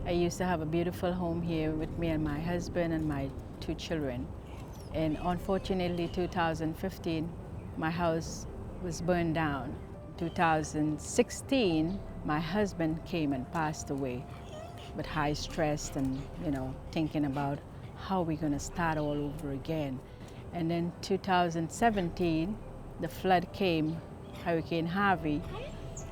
I used to have a beautiful home here with me and my husband and my 2 children. And unfortunately, 2015, my house was burned down. 2016, my husband came and passed away with high stress and, thinking about how we're going to start all over again. And then 2017, the flood came, Hurricane Harvey,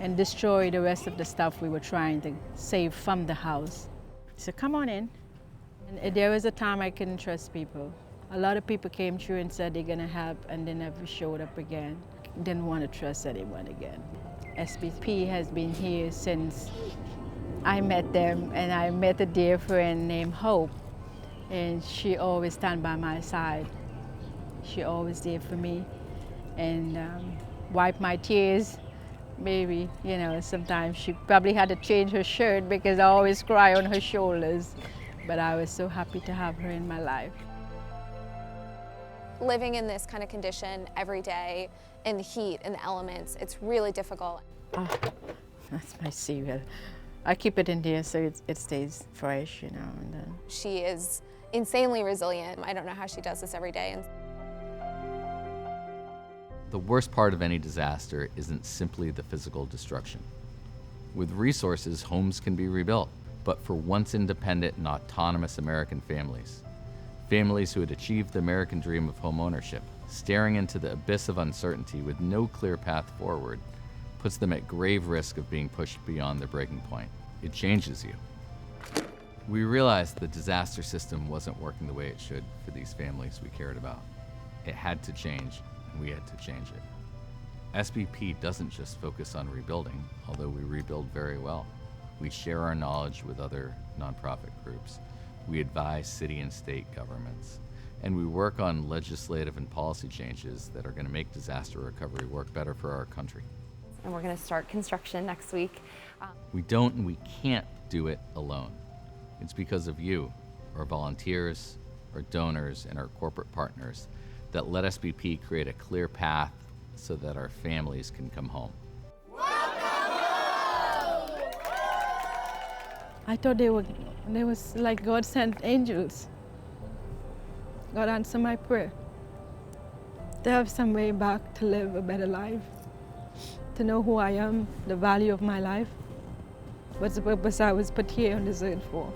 and destroyed the rest of the stuff we were trying to save from the house. So come on in. And there was a time I couldn't trust people. A lot of people came through and said they're gonna help, and they never showed up again. Didn't want to trust anyone again. SBP has been here since I met them, and I met a dear friend named Hope, and she always stand by my side. She always there for me, and wipe my tears. Maybe, sometimes she probably had to change her shirt because I always cry on her shoulders. But I was so happy to have her in my life. Living in this kind of condition every day, in the heat, in the elements, it's really difficult. Oh, that's my cereal. I keep it in there so it stays fresh, And, She is insanely resilient. I don't know how she does this every day. The worst part of any disaster isn't simply the physical destruction. With resources, homes can be rebuilt, but for once independent and autonomous American families who had achieved the American dream of home ownership, staring into the abyss of uncertainty with no clear path forward, puts them at grave risk of being pushed beyond their breaking point. It changes you. We realized the disaster system wasn't working the way it should for these families we cared about. It had to change, and we had to change it. SBP doesn't just focus on rebuilding, although we rebuild very well. We share our knowledge with other nonprofit groups. We advise city and state governments. And we work on legislative and policy changes that are going to make disaster recovery work better for our country. And we're going to start construction next week. We don't and we can't do it alone. It's because of you, our volunteers, our donors, and our corporate partners that let SBP create a clear path so that our families can come home. I thought they was like God sent angels. God answered my prayer. To have some way back to live a better life, to know who I am, the value of my life, what's the purpose I was put here on this earth for.